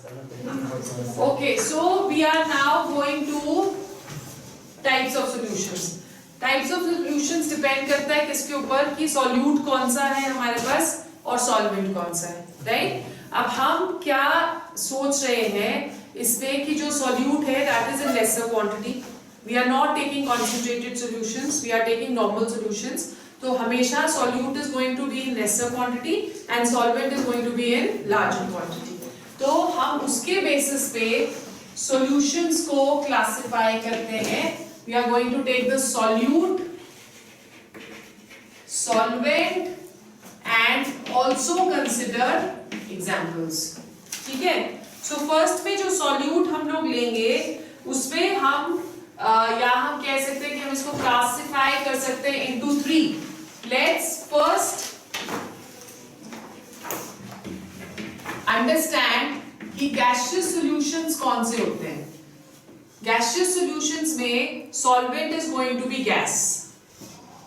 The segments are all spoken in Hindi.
Okay, so we are now going to types of solutions. Types of solutions depend करता है किसके ऊपर कि solute कौन सा है हमारे पास और solvent कौन सा है, right? अब हम क्या सोच रहे हैं इसमें कि जो solute है that is in lesser quantity. We are not taking concentrated solutions, we are taking normal solutions. तो हमेशा solute is going to be in lesser quantity and solvent is going to be in larger quantity. तो हम उसके basis पे solutions को classify करते हैं. We are going to take the solute, solvent and also consider examples. ठीक है? So first में जो solute हम लोग लेंगे उसमें हम या हम कह सकते हैं कि हम इसको classify कर सकते हैं into 3. Let's first understand कि gaseous solutions कौन से होते हैं. Gaseous solutions में solvent is going to be gas,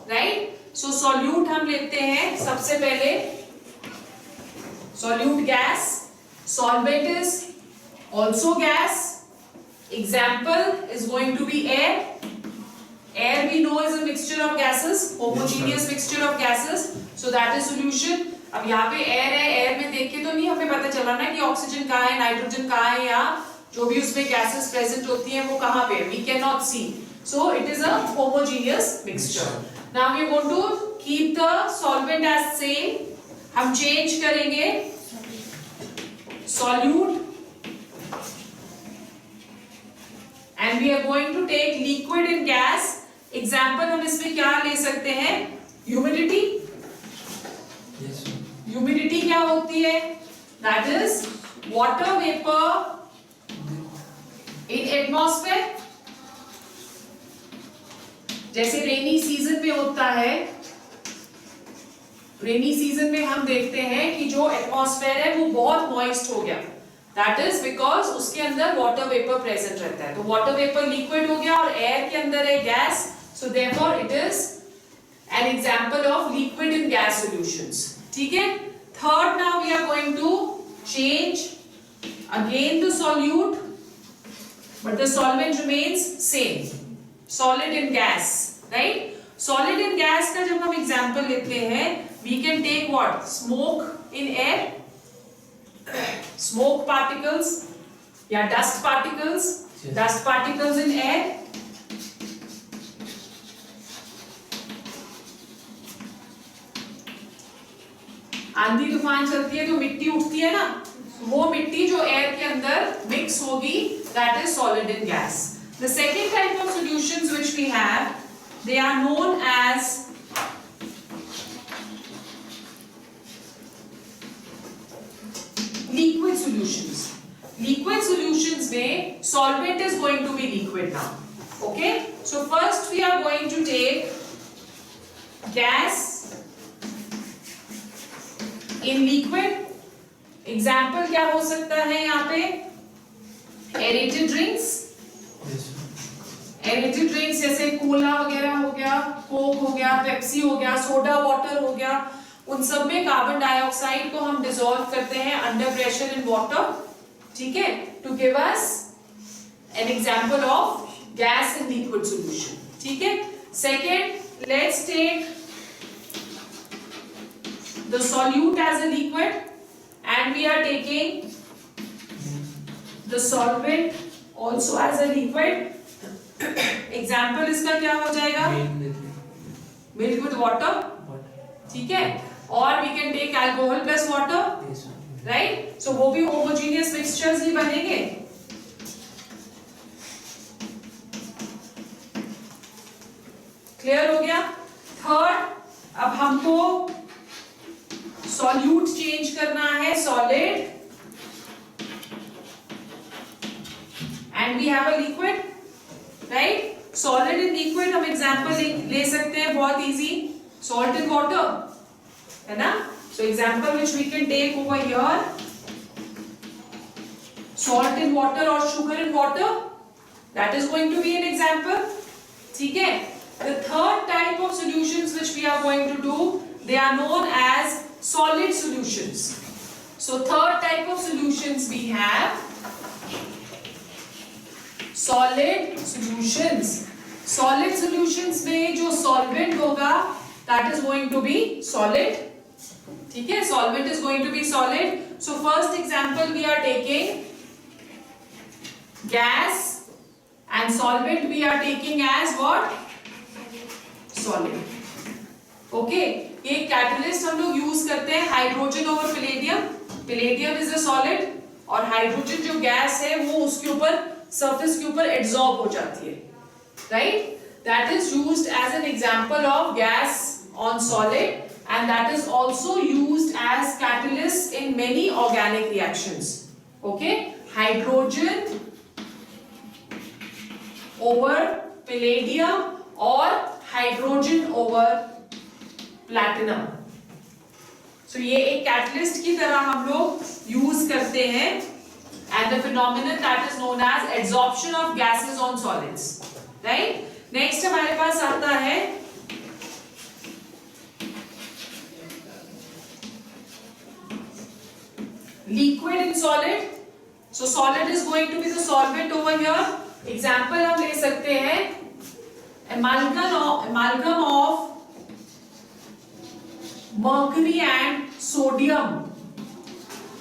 right? So solute हम लेते हैं सबसे पहले solute gas, solvent is also gas. Example is going to be air. Air we know is a mixture of gases, homogeneous mixture of gases. So that is solution. अब यहाँ पे air है, air में देख के तो नहीं हमें पता चला ना कि ऑक्सीजन कहाँ है, नाइट्रोजन कहाँ है या जो भी उसमें gases present होती हैं वो कहाँ पे है, we cannot see. So it is a homogeneous mixture. Now we are going to keep the solvent as same. हम change करेंगे solute and we are going to take liquid and gas. Example हम इसमें क्या ले सकते हैं? Humidity. Humidity क्या होती है? That is water vapor in atmosphere. जैसे रेनी सीजन में होता है, रेनी सीजन में हम देखते हैं कि जो एटमॉस्फेयर है वो बहुत मॉइस्ट हो गया. That is because उसके अंदर वाटर वेपर प्रेजेंट रहता है. तो वाटर वेपर लिक्विड हो गया और एयर के अंदर है gas. So therefore it is an example of liquid and gas solutions. ठीक है? Third, now we are going to change again the solute, but the solvent remains same. Solid and gas, right? Solid and gas का जब हम example लेते हैं, we can take what? Smoke in air, smoke particles, या dust particles, dust particles in air. आंधी तूफान चलती है तो मिट्टी उठती है ना, वो मिट्टी जो एयर के अंदर मिक्स होगी, that is solid and gas. The second type of solutions which we have, they are known as liquid solutions. Liquid solutions में solvent is going to be liquid now. Okay? So first we are going to take gas in liquid. Example क्या हो सकता है यहाँ पे? Aerated drinks. Aerated drinks जैसे कोला वगैरह हो गया, कोक हो गया, पेप्सी हो गया, सोडा वाटर हो गया. उन सब में कार्बन डाइऑक्साइड को हम डिसॉल्व करते हैं अंडर प्रेशर इन वाटर. ठीक है? To give us an example of gas in liquid solution. ठीक है? Second, let's take the solute as a liquid and we are taking the solvent also as a liquid. Example इसका क्या हो जाएगा? Milk with water. ठीक है? और we can take alcohol plus water. Right? So वो भी homogeneous mixtures ही बनेंगे. Clear हो गया? Third, अब हमको solute change करना है solid and we have a liquid, right? Solid and liquid हम example ले सकते हैं बहुत easy. Salt and water, है ना? So example which we can take over here, salt and water or sugar and water, that is going to be an example. ठीक है? The third type of solutions which we are going to do, they are known as solid solutions. So third type of solutions we have solid solutions, solid solutions में जो सॉल्वेंट होगा that is going to be solid, ठीक है, solvent is going to be solid. So first example we are taking gas and solvent we are taking as what? Solid. Okay, ये कैटलिस्ट हम लोग यूज करते हैं hydrogen over palladium. Palladium is a solid और हाइड्रोजन जो गैस है वो उसके ऊपर सरफेस के ऊपर एब्जॉर्ब हो जाती है, right. That is used as an example of gas on solid and that is also used as catalyst in many organic reactions. Okay, hydrogen over palladium or hydrogen over platinum. So ये एक catalyst की तरह हम लोग use करते हैं and the phenomenon that is known as adsorption of gases on solids, right? Next हमारे पास आता है liquid in solid. So solid is going to be the solvent over here. Example हम ले सकते हैं amalgam of mercury and sodium.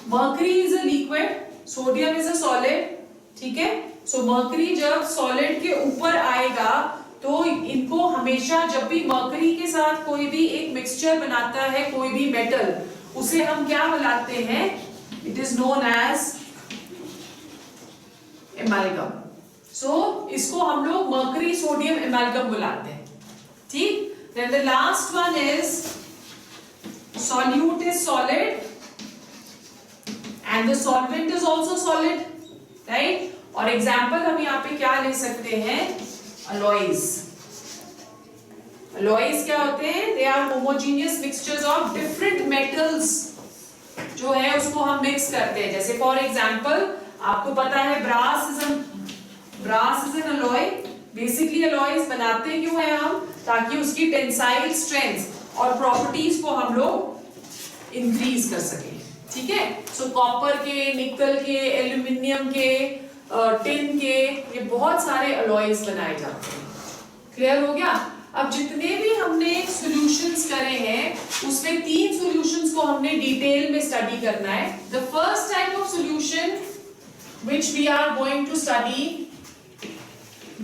Mercury is a liquid, sodium is a solid, ठीक है. So mercury जब solid के ऊपर आएगा तो इनको हमेशा जब भी mercury के साथ कोई भी एक mixture बनाता है कोई भी metal, उसे हम क्या बुलाते हैं? It is known as amalgam. So इसको हम लोग mercury sodium amalgam बुलाते हैं, ठीक. Then the last one is solute is solid and the solvent is also solid, right? और example हम यहाँ पे क्या ले सकते हैं? Alloys. Alloys क्या होते हैं? They are homogeneous mixtures of different metals जो है उसको हम मिक्स करते हैं. जैसे फॉर एग्जाम्पल आपको पता है brass is an alloy. Basically alloys बनाते क्यों है हम? ताकि उसकी टेंसाइल स्ट्रेंथ और प्रॉपर्टीज को हम लोग इंक्रीज कर सकें, ठीक है. सो कॉपर के, निकल के, एल्यूमिनियम के, टिन के, ये बहुत सारे अलॉयज बनाए जाते हैं. क्लियर हो गया? अब जितने भी हमने सॉल्यूशंस करे हैं उसमें 3 सॉल्यूशंस को हमने डिटेल में स्टडी करना है. The first type of solution which we are going to study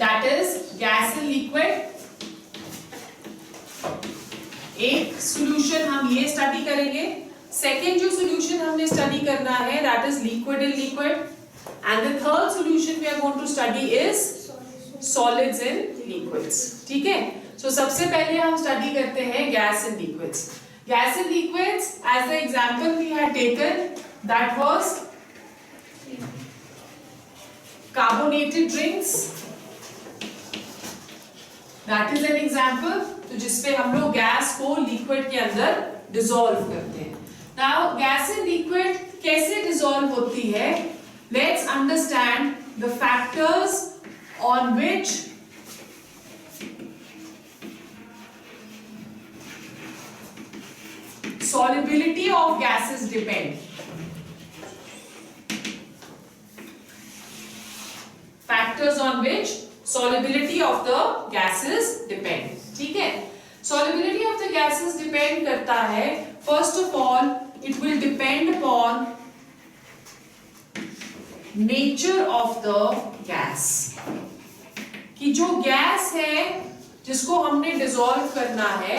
that is gas and liquid. एक सॉल्यूशन हम ये स्टडी करेंगे. सेकेंड जो सॉल्यूशन हमने स्टडी करना है that is liquid in liquid and the third solution we are going to study is solids in liquids, ठीक है. So सबसे पहले हम स्टडी करते हैं gas and liquids. Gas and liquids as the example we had taken that was carbonated drinks. That is an example. तो जिसपे हम लोग गैस को लिक्विड के अंदर डिसॉल्व करते हैं. नाउ गैस एंड लिक्विड कैसे डिसॉल्व होती है? Let's understand the factors on which solubility of gases depend. Factors on which solubility of the gases depend. ठीक है. Solubility of the gases depend करता है first of all it will depend upon nature of the gas. कि जो गैस है जिसको हमने डिसॉल्व करना है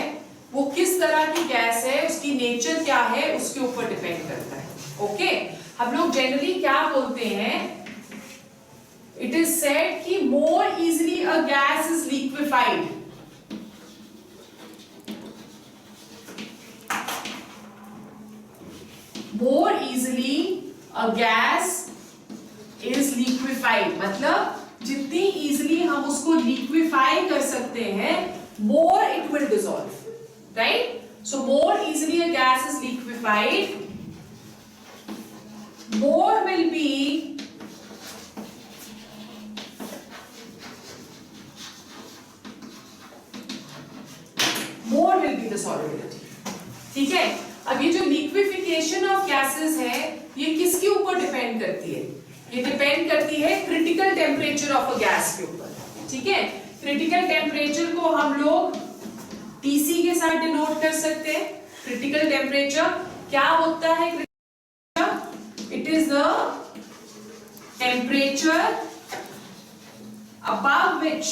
वो किस तरह की गैस है, उसकी नेचर क्या है, उसके ऊपर डिपेंड करता है. ओके, हम लोग जनरली क्या बोलते हैं? इट इज सेड कि more easily a gas is liquefied. More easily a gas is liquefied मतलब जितनी इजीली हम उसको लिक्विफाई कर सकते हैं more it will dissolve. Right? So more easily a gas is liquefied, more will be the solubility. ठीक है. अब ये जो liquefaction of gases है ये किसके ऊपर डिपेंड करती है? ये डिपेंड करती है critical temperature of a gas के ऊपर, ठीक है। क्रिटिकल टेम्परेचर को हम लोग TC के साथ डिनोट कर सकते हैं। क्रिटिकल टेम्परेचर क्या होता है? It is the temperature above which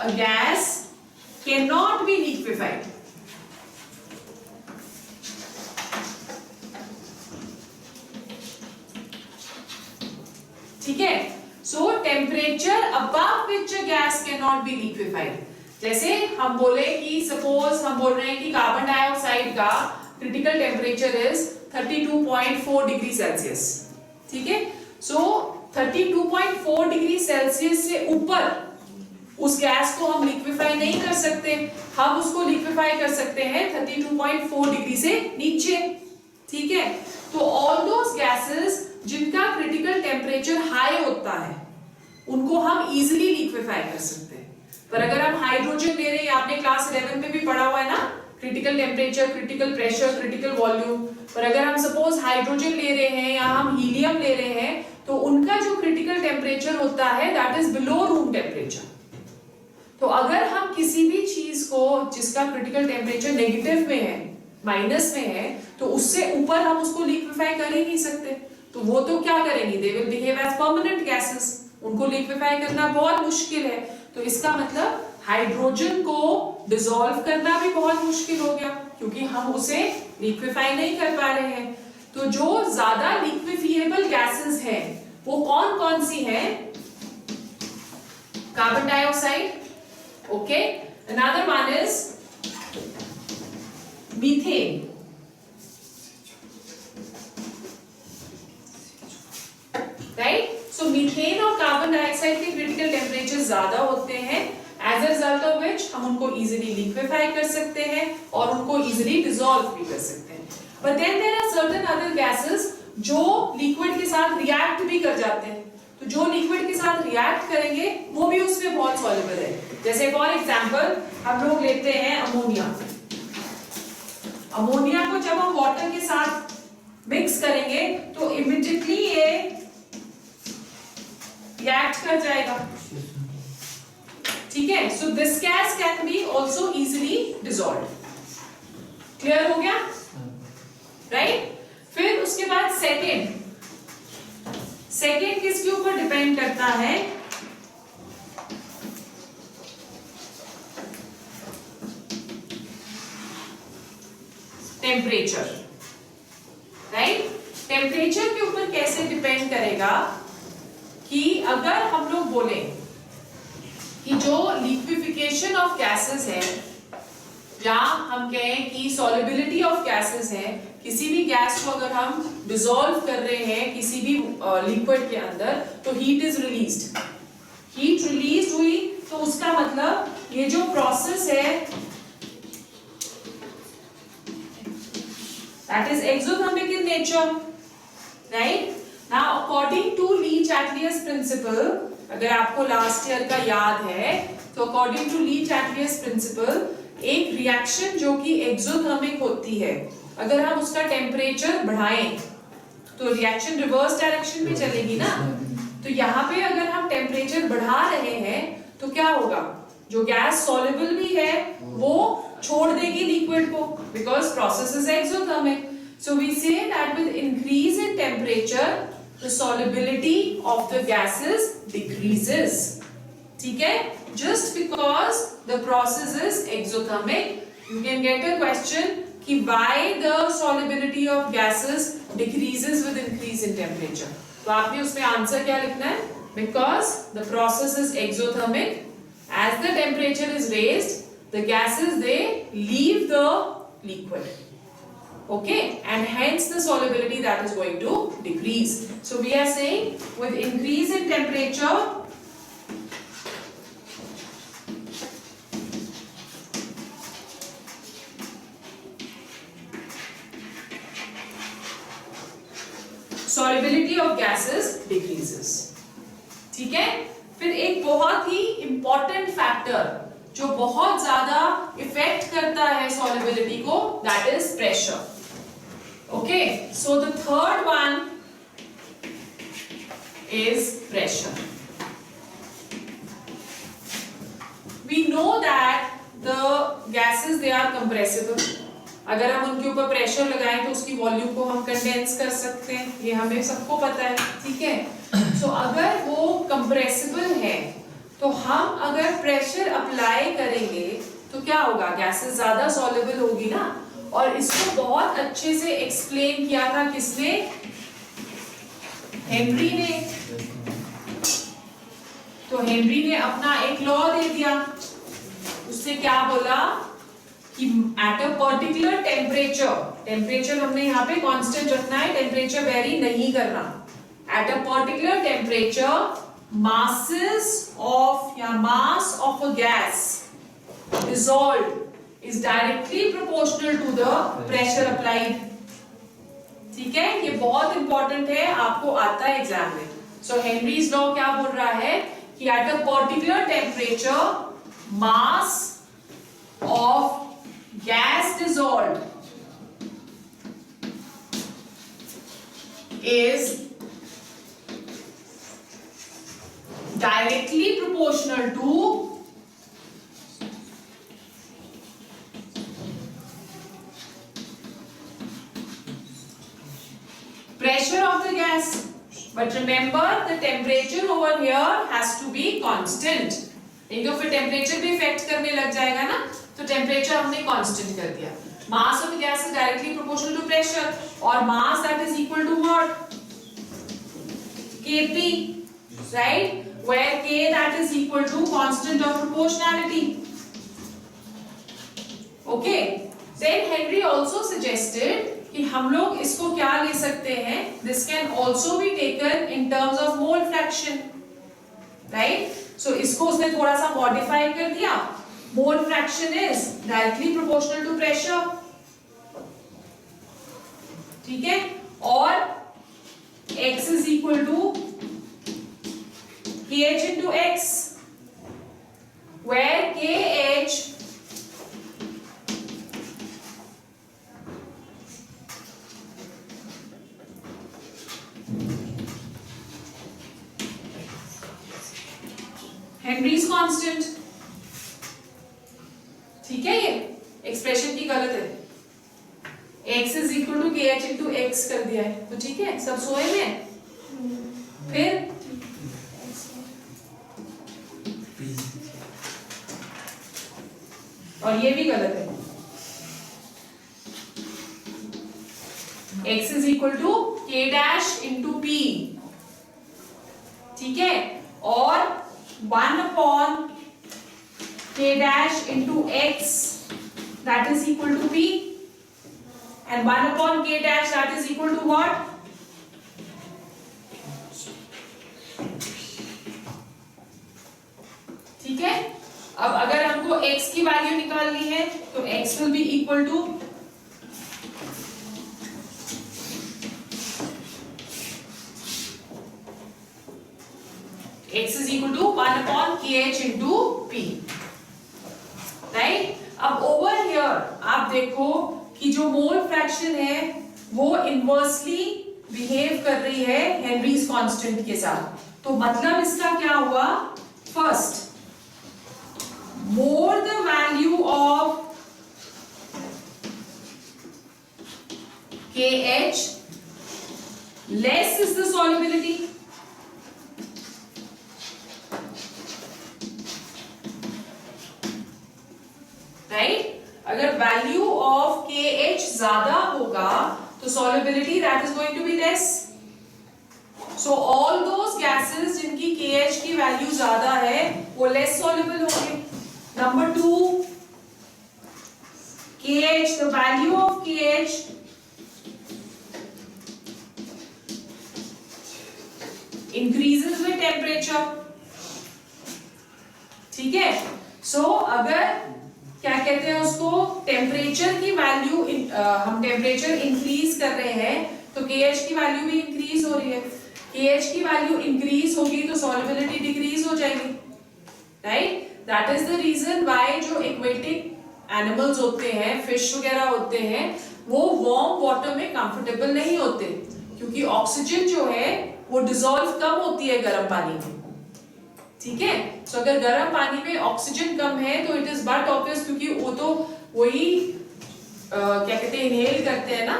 a gas cannot be liquefied. ठीक है, सो temperature above which a gas can not be liquefied. जैसे हम बोले कि सपोज हम बोल रहे हैं कि कार्बन डाइऑक्साइड का critical temperature is 32.4 degree Celsius, ठीक है। सो 32.4 डिग्री सेल्सियस से ऊपर उस गैस को हम लिक्विफाई नहीं कर सकते, हम उसको लिक्विफाई कर सकते हैं 32.4 डिग्री से नीचे, ठीक है। तो ऑल दोस गैसेस जिनका क्रिटिकल टेम्परेचर हाई होता है उनको हम इजीली लिक्विफाई कर सकते हैं। पर अगर हम हाइड्रोजन ले रहे हैं, आपने क्लास 11 में भी पढ़ा हुआ है ना, critical temperature, critical pressure, critical volume. पर अगर हम सपोज हाइड्रोजन ले रहे हैं या हम हीलियम ले रहे हैं तो उनका जो क्रिटिकल टेम्परेचर होता है that is below room temperature. तो अगर हम किसी भी चीज को जिसका क्रिटिकल टेम्परेचर नेगेटिव में है, माइनस में है, तो उससे ऊपर हम उसको लिक्विफाई कर ही नहीं सकते। तो वो तो क्या करेंगी? They will behave as permanent gases, उनको लिक्विफाई करना बहुत मुश्किल है। तो इसका मतलब हाइड्रोजन को डिसॉल्व करना भी बहुत मुश्किल हो गया क्योंकि हम उसे लिक्विफाई नहीं कर पा रहे हैं। तो जो ज्यादा लिक्विफिएबल गैसेस हैं वो कौन कौन सी हैं? Carbon dioxide, okay, another one is methane, right. So methane और कार्बन डाइऑक्साइड के क्रिटिकल टेम्परेचर ज्यादा होते हैं, as a result of which हम उनको इजीली लिक्विफाई कर सकते हैं और उनको इजीली डिसॉल्व भी कर सकते हैं। But then there are certain other gases जो लिक्विड के साथ रिएक्ट भी कर जाते हैं। तो जो लिक्विड के साथ रिएक्ट करेंगे वो भी उसमें बहुत सॉल्युबल है। जैसे फॉर एग्जांपल हम लोग लेते हैं अमोनिया। अमोनिया को जब हम वाटर के साथ मिक्स करेंगे तो इमीडिएटली ये रिएक्ट कर जाएगा, ठीक है। So this gas can be also easily dissolved. Clear हो गया, राइट। फिर उसके बाद सेकेंड किसके ऊपर डिपेंड करता है? Temperature, right. टेम्परेचर के ऊपर कैसे डिपेंड करेगा कि अगर हम लोग बोले कि जो लिक्विफिकेशन ऑफ गैसेस है या हम कहें कि सॉल्युबिलिटी ऑफ गैसेस है, किसी भी गैस को अगर हम डिसॉल्व कर रहे हैं किसी भी लिक्विड के अंदर तो heat is released, heat release हुई तो उसका मतलब ये जो प्रोसेस है that is exothermic in nature, right. Now according to Le Chatelier's principle, अगर आपको लास्ट ईयर का याद है तो अकॉर्डिंग टू ली-चैटलियस प्रिंसिपल एक रिएक्शन जो कि एक्सोथर्मिक होती है, अगर हम उसका टेम्परेचर बढ़ाएं तो रिएक्शन रिवर्स डायरेक्शन में चलेगी ना। तो यहाँ पे अगर हम टेम्परेचर बढ़ा रहे हैं तो क्या होगा? जो गैस सॉल्युबल भी है वो छोड़ देगी लिक्विड को, because process is exothermic. So we say that with increase in temperature the solubility of the gases decreases, ठीक है। Just because the process is exothermic, you can get a question कि why the solubility of gases decreases with increase in temperature. तो आपने उसमें आंसर क्या लिखना है? Because the process is exothermic, as the temperature is raised, the gases they leave the liquid, okay, and hence the solubility that is going to decrease. So we are saying with increase in temperature, solubility of gases decreases, ठीक है। फिर एक बहुत ही इंपॉर्टेंट फैक्टर जो बहुत ज्यादा इफेक्ट करता है solubility को, that is pressure, okay। So the third one is pressure. We know that the gases they are compressible. अगर हम उनके ऊपर प्रेशर लगाएं तो उसकी वॉल्यूम को हम कंडेंस कर सकते हैं, ये हमें सबको पता है, ठीक है। सो अगर वो कंप्रेसिबल है तो हम अगर प्रेशर अप्लाई करेंगे तो क्या होगा, गैसेस ज्यादा सॉल्युबल होगी ना। और इसको बहुत अच्छे से एक्सप्लेन किया था किसने, हेनरी ने। तो हेनरी ने अपना एक लॉ दे दिया, उससे क्या बोला कि at a particular temperature, temperature हमने यहाँ पे कांस्टेंट रखना है, टेम्परेचर वेरी नहीं करना। At a particular temperature masses of या mass of a gas dissolved is directly proportional to the pressure applied। ठीक है, ये बहुत इंपॉर्टेंट है, आपको आता है एग्जाम में। सो हेनरीज लॉ क्या बोल रहा है कि at a particular temperature mass of gas dissolved is directly proportional to pressure of the gas. But remember the temperature over here has to be constant. नहीं तो फिर टेम्परेचर भी इफेक्ट करने लग जाएगा ना, तो टेम्परेचर हमने कांस्टेंट कर दिया। Mass of the gas is directly proportional to pressure, और mass that is equal to what, Kp, right, where K that is equal to constant of proportionality. Okay, then Henry also suggested कि हम लोग इसको क्या ले सकते हैं, this can also be taken in terms of mole fraction, right? So इसको उसने थोड़ा सा मॉडिफाई कर दिया, mole fraction is directly proportional to pressure, ठीक है, और x is equal to kh into x, where kh Henrys constant, ठीक है, ये एक्सप्रेशन की गलत है, x इज इक्वल टू के एच इंटू एक्स कर दिया है, तो ठीक है, सब सोए में। फिर और ये भी गलत है, x इज इक्वल टू के डैश इंटू पी, ठीक है, और 1 upon k dash into x that is equal to p, and 1 upon k dash that is equal to what? ठीक है, अब अगर हमको x की वैल्यू निकालनी है तो x will be equal to x is equal to 1 upon kh into p, right? अब over here आप देखो कि जो मोल फ्रैक्शन है वो इनवर्सली बिहेव कर रही है हेनरीज कांस्टेंट के साथ, तो मतलब इसका क्या हुआ, first more the value of kh less is the solubility, right? अगर value of kh ज्यादा होगा तो solubility that is going to be less. So all those gases जिनकी kh की value ज्यादा है वो less soluble होंगे. Number 2, kh, the value of kh increases with temperature, ठीक है. So अगर क्या कहते हैं उसको, टेम्परेचर की वैल्यू हम टेम्परेचर इंक्रीज कर रहे हैं तो KH की वैल्यू भी इंक्रीज हो रही है, KH की वैल्यू इंक्रीज होगी तो सॉल्युबिलिटी डिक्रीज हो जाएगी, right? That is the reason why जो एक्वेटिक एनिमल्स होते हैं, फिश वगैरह होते हैं, वो वार्म वाटर में कंफर्टेबल नहीं होते, क्योंकि ऑक्सीजन जो है वो डिसॉल्व कम होती है गर्म पानी में, ठीक है। सो अगर गर्म पानी में ऑक्सीजन कम है तो इट इज बट ऑब्वियस, क्योंकि वो तो वही क्या कहते हैं, इनहेल करते हैं ना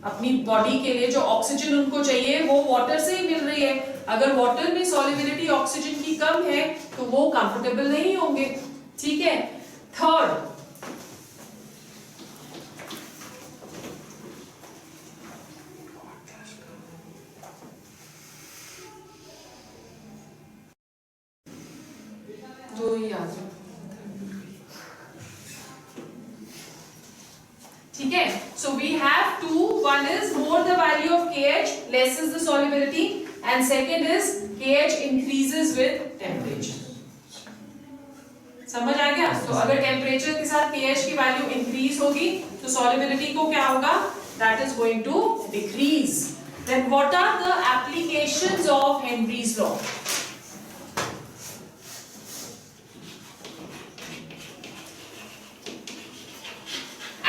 अपनी बॉडी के लिए, जो ऑक्सीजन उनको चाहिए वो वाटर से ही मिल रही है। अगर वाटर में सॉल्युबिलिटी ऑक्सीजन की कम है तो वो कंफर्टेबल नहीं होंगे, ठीक है। थर्ड, जो याद है, ठीक है। So we have two, one is more the value of KH less is the solubility, and second is KH increases with temperature. समझ आ गया? तो अगर टेम्परेचर के साथ KH की वैल्यू इंक्रीज होगी तो सॉल्युबिलिटी को क्या होगा, that is going to decrease. Then what are the applications of Henry's law?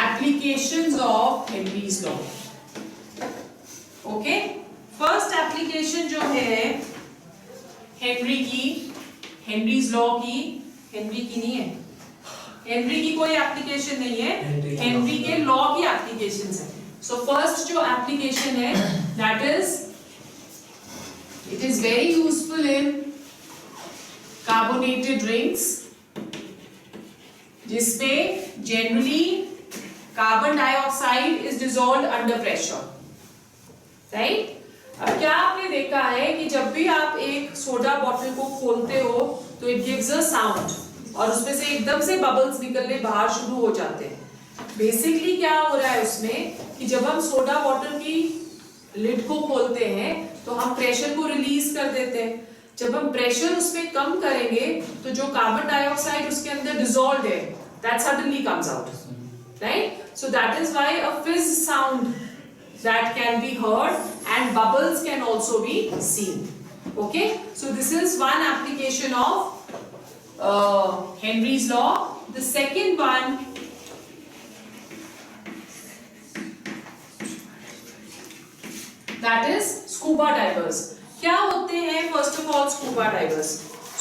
Applications of Henry's law. Okay, first application जो है हेनरी की, हेनरीज लॉ की, हेनरी की नहीं है, हेनरी की कोई एप्लीकेशन नहीं है, हेनरी के लॉ की एप्लीकेशंस है। सो फर्स्ट जो एप्लीकेशन है that is, it is very useful in carbonated drinks, जिसमें generally carbon dioxide is dissolved under pressure, right. अब क्या आपने देखा है कि जब भी आप एक सोडा बॉटल को खोलते हो तो इट गिव्स अ साउंड और उसमें से एकदम से बबल्स निकलने बाहर शुरू हो जाते हैं। बेसिकली क्या हो रहा है उसमें कि जब हम सोडा बॉटल की लिड को खोलते हैं तो हम प्रेशर को रिलीज कर देते हैं। जब हम प्रेशर उसमें कम करेंगे तो जो कार्बन डाइऑक्साइड उसके अंदर डिसॉल्व्ड है that suddenly comes out, right? So that is why a fizz sound that can be heard and bubbles can also be seen. Okay, so this is one application of Henry's law. The second one that is scuba divers. क्या होते हैं first of all scuba divers?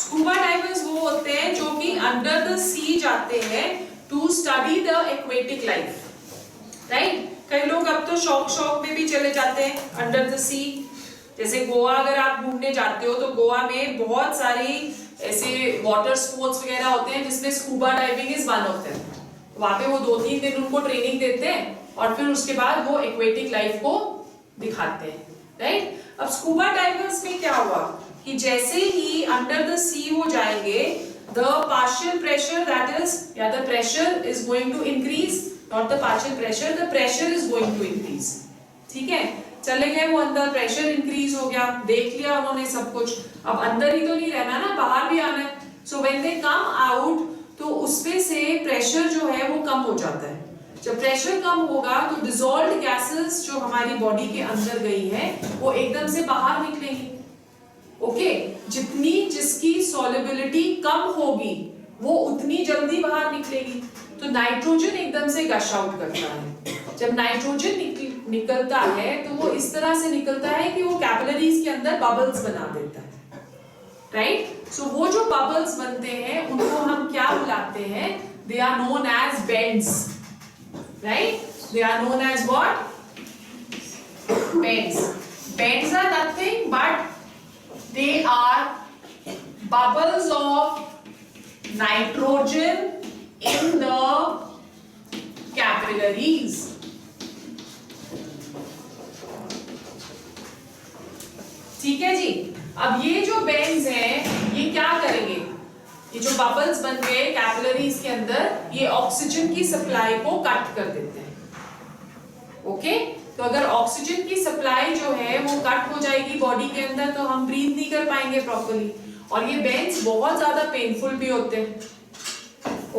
Scuba divers वो होते हैं जो कि under the sea जाते हैं to study the aquatic life, right? कई लोग अब तो शौक में भी चले जाते हैं अंडर द सी। जैसे गोवा अगर आप घूमने जाते हो तो गोवा में बहुत सारी ऐसे वाटर स्पोर्ट्स वगैरह होते हैं जिसमें scuba diving is one of them. वहां पे वो 2-3 दिन उनको ट्रेनिंग देते हैं और फिर उसके बाद वो एक्वेटिक लाइफ को दिखाते हैं, राइट। अब स्कूबा डाइवर्स में क्या हुआ कि जैसे ही अंडर द सी वो जाएंगे, the partial pressure that is, the pressure is going to increase, not the partial pressure, the pressure is going to increase, ठीक है। चले गए वो अंदर, प्रेशर इंक्रीज हो गया, देख लिया उन्होंने सब कुछ, अब अंदर ही तो नहीं रहना ना, बाहर भी आना है। So when they come out तो उसमें से प्रेशर जो है वो कम हो जाता है। जब प्रेशर कम होगा तो डिसॉल्व्ड गैसेस जो हमारी बॉडी के अंदर गई है वो एकदम से बाहर निकलेंगी। ओके, जितनी जिसकी सॉल्युबिलिटी कम होगी वो उतनी जल्दी बाहर निकलेगी। तो नाइट्रोजन एकदम से गश आउट करता है। जब नाइट्रोजन निकलता है तो वो इस तरह से निकलता है कि वो कैपिलरीज के अंदर बबल्स बना देता है, राइट। सो वो जो बबल्स बनते हैं उनको हम क्या बुलाते हैं? They are known as bends, right. They are known as what? Bends. Bends are nothing but they are bubbles of nitrogen in the capillaries. ठीक है जी। अब ये जो बेंड्स हैं ये क्या करेंगे? ये जो बबल्स बन गए कैपिलरीज के अंदर, ये ऑक्सीजन की सप्लाई को कट कर देते हैं। ओके, तो अगर ऑक्सीजन की सप्लाई जो है वो कट हो जाएगी बॉडी के अंदर तो हम ब्रीथ नहीं कर पाएंगे प्रॉपर्ली, और ये बेंड्स बहुत ज्यादा पेनफुल भी होते हैं।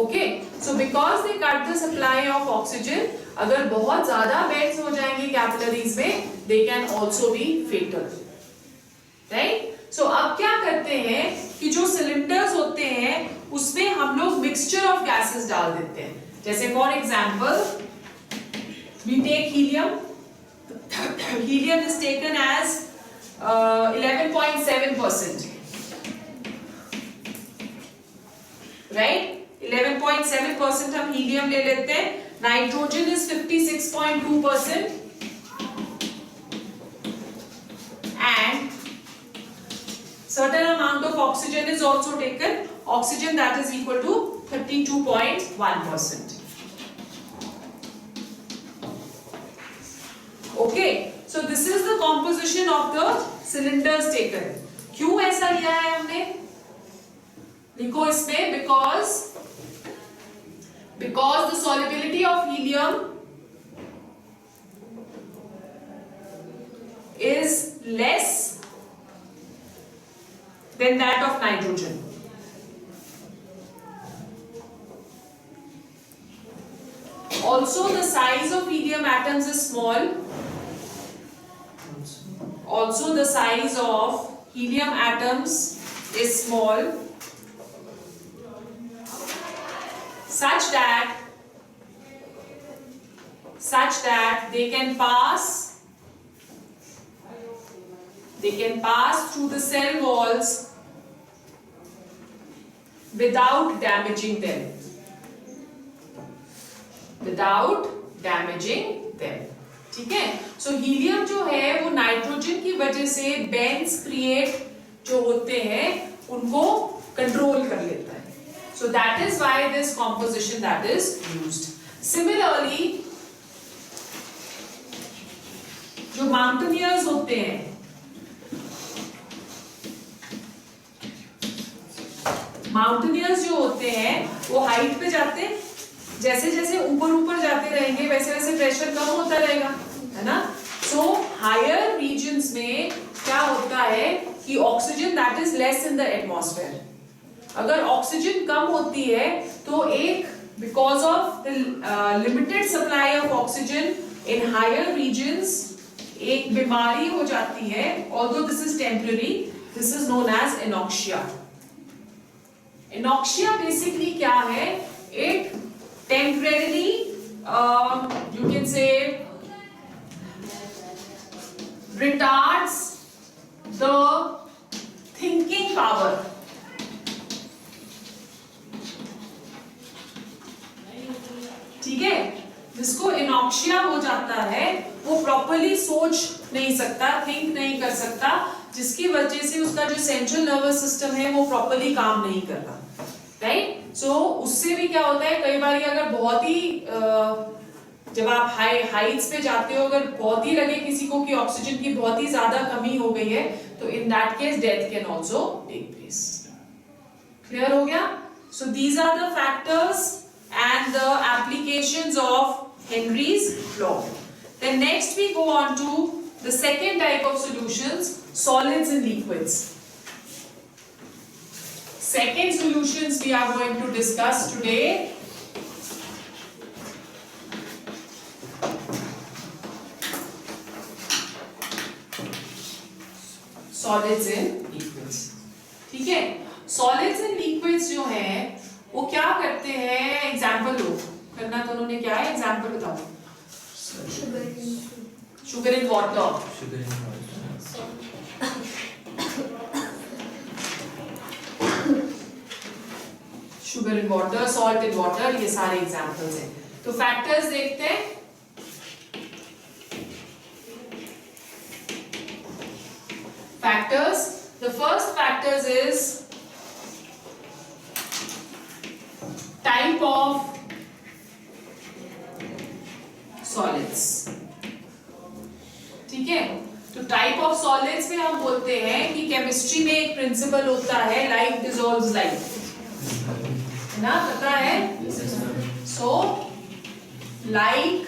Okay, so because they cut the supply of oxygen, अगर बहुत ज्यादा बेंड्स हो जाएंगे कैपिलरीज में, they can also be fatal, right. So अब क्या करते हैं कि जो सिलेंडर्स होते हैं उसमें हम लोग मिक्सचर ऑफ गैसेस डाल देते हैं। जैसे for example we take helium. Helium is taken as 11.7%. राइट, 11.7% हम हीलियम ले लेते हैं. Nitrogen is 56.2% and certain amount of oxygen is also taken. Oxygen that is equal to 32.1%. Okay, so this is the composition of the cylinders taken. क्यों ऐसा लिया है हमने? लिखो इसमें because the solubility of helium is less than that of nitrogen. Also, the size of helium atoms is small. Also, the size of helium atoms is small, such that they can pass through the cell walls without damaging them. ठीक है. सो हीलियम जो है वो नाइट्रोजन की वजह से बेंस क्रिएट जो होते हैं उनको कंट्रोल कर लेता है. So that is why this composition that is used. Similarly जो माउंटेनियर्स होते हैं, जो होते हैं वो हाइट पे जाते हैं. जैसे जैसे ऊपर जाते रहेंगे वैसे वैसे प्रेशर कम होता रहेगा, है ना. सो हायर रीजन्स में क्या होता है कि oxygen that is less in the atmosphere. अगर ऑक्सीजन कम होती है तो एक because of the limited supply of oxygen in higher regions एक बीमारी हो जाती है. Although this is temporary, this is known as anoxia. Anoxia basically क्या है? It temporarily you can say retards the thinking power. ठीक है, जिसको एनॉक्सिया हो जाता है वो प्रॉपर्ली सोच नहीं सकता, थिंक नहीं कर सकता, जिसकी वजह से उसका जो सेंट्रल नर्वस सिस्टम है वो प्रॉपर्ली काम नहीं करता. राइट. सो उससे भी क्या होता है, कई बार अगर बहुत ही जब आप हाइट्स पे जाते हो, अगर बहुत ही लगे किसी को कि ऑक्सीजन की बहुत ही ज्यादा कमी हो गई है, तो in that case death can also take place. Clear हो गया? So these are the factors and the applications of Henry's law. Then next we go on to the second type of solutions, solids and liquids. Second solutions we are going to discuss today. Solids and liquids. ठीक है. Solids and liquids जो है वो क्या करते हैं? एग्जाम्पल लो. करना तो उन्होंने क्या है? एग्जाम्पल बताओ. Sugar in water. Sugar in water, salt in water, ये सारे एग्जांपल्स हैं. तो फैक्टर्स देखते हैं. Factors, the first factors is type of solids. ठीक है. तो टाइप ऑफ सॉलिड्स में हम बोलते हैं कि केमिस्ट्री में एक प्रिंसिपल होता है लाइक डिसॉल्व्स लाइक, ना पता है. सो लाइक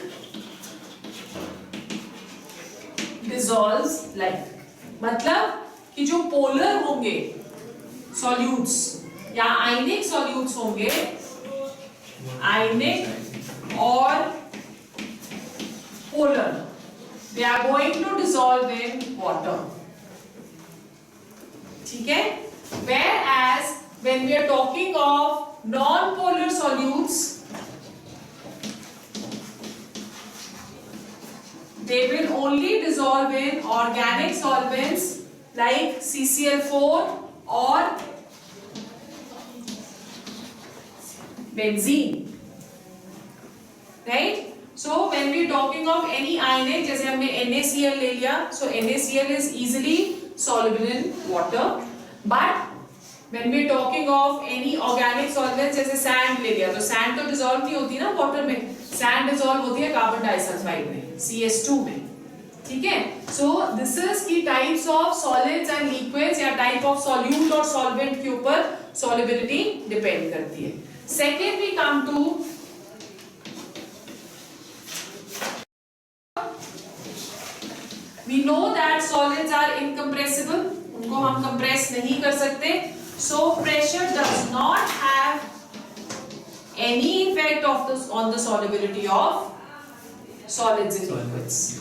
डिसॉल्व्स लाइक, मतलब कि जो पोलर होंगे सॉल्यूट्स या आयनिक सॉल्यूट्स होंगे, आयनिक और polar, they are going to dissolve in water. ठीक है. Whereas when we are talking of non-polar solutes, they will only dissolve in organic solvents like CCl4 or benzene, right? So when we talking of any ionic, जैसे हमने NaCl ले लिया, so NaCl is easily soluble in water, but when we talking of any organic solvents जैसे sand ले लिया, तो sand तो dissolve नहीं होती ना water में, sand dissolve होती है carbon disulfide में, CS2 में, ठीक है? So this is की types of solids and liquids या type of solute और solvent के ऊपर solubility depend करती है. Second we come to we know that solids are incompressible, उनको हम compress नहीं कर सकते, so pressure does not have any effect on the solubility of solids and liquids.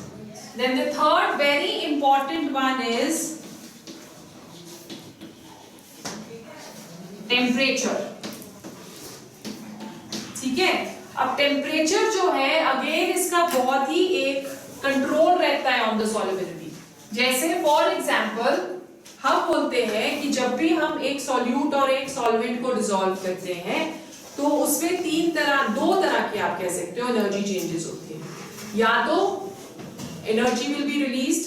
Then the third very important one is temperature. ठीक है? अब टेम्परेचर जो है अगेन इसका बहुत ही एक कंट्रोल रहता है ऑन द सॉल्युबिलिटी. जैसे फॉर एग्जांपल हम बोलते हैं कि जब भी हम एक सॉल्यूट और एक सॉल्वेंट को डिसॉल्व करते हैं तो उसमें दो तरह के आप कह सकते हो एनर्जी चेंजेस होती है. या तो एनर्जी विल बी रिलीज्ड,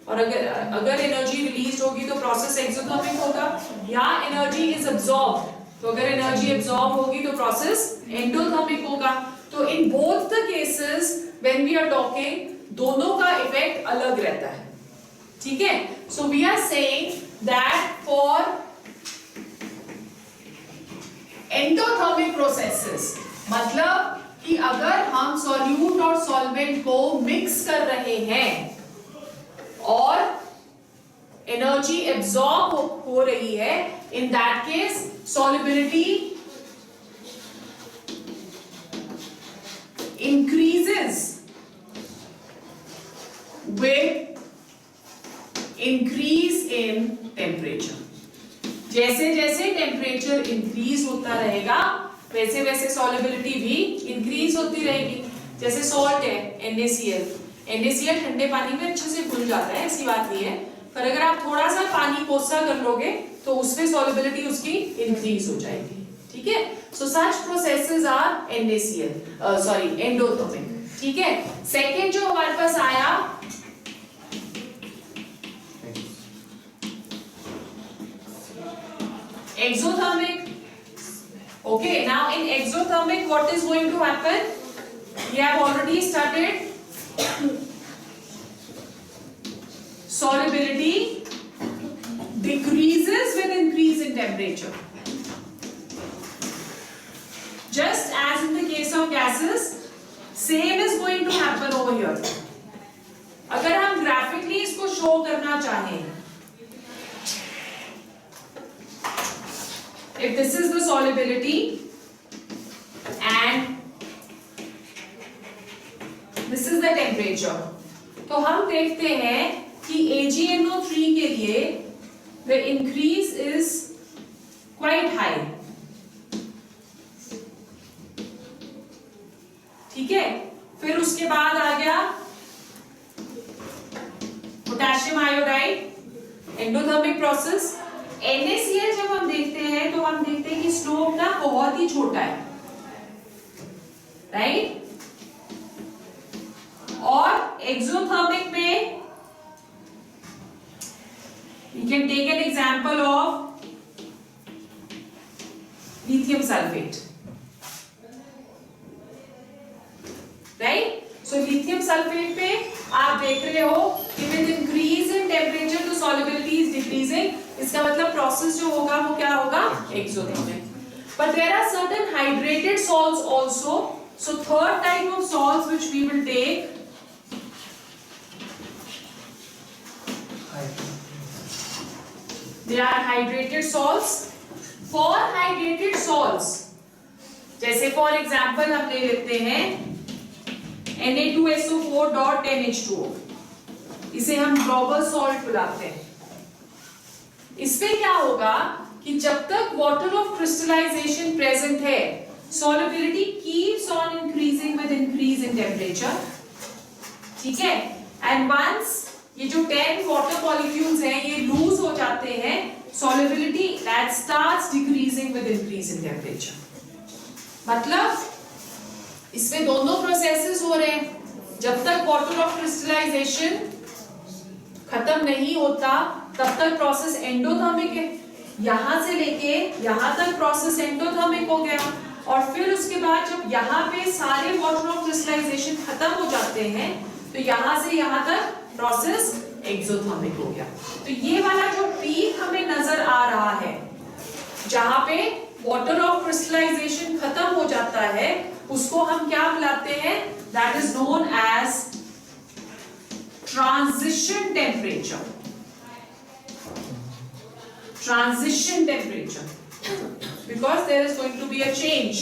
और अगर एनर्जी रिलीज होगी तो प्रोसेस एक्सोथर्मिक होगा, या एनर्जी इज अब्सॉर्ब्ड, तो अगर एनर्जी एब्सॉर्ब होगी तो प्रोसेस एंडोथर्मिक होगा. तो in both the cases when we are talking दोनों का इफेक्ट अलग रहता है. ठीक है? So we are saying that for endothermic processes, मतलब कि अगर हम सॉल्यूट और सॉल्वेंट को मिक्स कर रहे हैं और एनर्जी एब्सॉर्ब हो रही है, इन that case solubility increases with increase in temperature. जैसे जैसे टेम्परेचर इंक्रीज होता रहेगा वैसे वैसे solubility भी इंक्रीज होती रहेगी. जैसे सॉल्ट है NaCl ठंडे पानी में अच्छे से घुल जाता है, ऐसी बात नहीं है, पर अगर आप थोड़ा सा पानी कोसा कर लोगे तो उसमें solubility उसकी इंक्रीज हो जाएगी. ठीक है? सो सच प्रोसेसेस आर एंडोथर्मिक. ठीक है? सेकेंड जो हमारे पास आया exothermic. Okay, now in exothermic what is going to happen? We have already studied solubility decreases with increase in temperature. Just as in the case of gases, same is going to happen over here. अगर हम graphically इसको show करना चाहें, if this is the solubility and this is the temperature, तो हम देखते हैं कि AgNO3 के लिए the increase is quite high. ठीक है? फिर उसके बाद आ गया potassium iodide, endothermic process. NaCl जब हम देखते हैं तो हम देखते हैं कि स्लोप ना बहुत ही छोटा है, राइट? और एक्सोथर्मिक में we can take an example of lithium sulfate, right? So lithium sulfate पे आप देख रहे हो कि with increase in temperature तो solubility is decreasing. इसका मतलब प्रोसेस जो होगा वो क्या होगा? Exothermic. But there are certain hydrated salts also. So third type of salts which we will take, they are hydrated salts. For hydrated salts, जैसे फॉर एग्जाम्पल हम ले लेते हैं Na2SO4.10H2O, इसे हम ग्लोबल सॉल्ट बुलाते हैं. इसमें क्या होगा कि जब तक वाटर ऑफ क्रिस्टलाइजेशन प्रेजेंट है, solubility keeps on increasing with increase in temperature. ठीक है? And once ये जो 10 वाटर मॉलिक्यूल्स हैं ये लूज हो जाते हैं, solubility that starts decreasing with increase in temperature. मतलब इसमें दोनों प्रोसेसेस हो रहे हैं। जब तक वाटर ऑफ क्रिस्टलाइजेशन खत्म नहीं होता तब तक प्रोसेस एंडोथर्मिक है, यहां से लेके यहां तक प्रोसेस एंडोथर्मिक हो गया, और फिर उसके बाद जब यहाँ पे सारे वाटर ऑफ क्रिस्टलाइजेशन खत्म हो जाते हैं तो यहां से यहां तक प्रोसेस एक्सोथर्मिक हो गया। तो ये वाला जो पीक हमें नजर आ रहा है जहां पे वाटर ऑफ क्रिस्टलाइजेशन खत्म हो जाता है उसको हम क्या बुलाते हैं? That is known as transition temperature. Transition temperature, because there is going to be a change,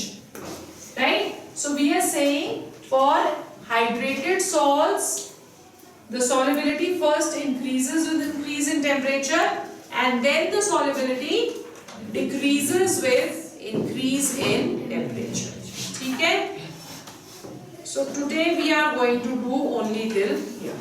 right? So we are saying for hydrated salts the solubility first increases with increase in temperature and then the solubility decreases with increase in temperature. ठीक है? So today we are going to do only till here.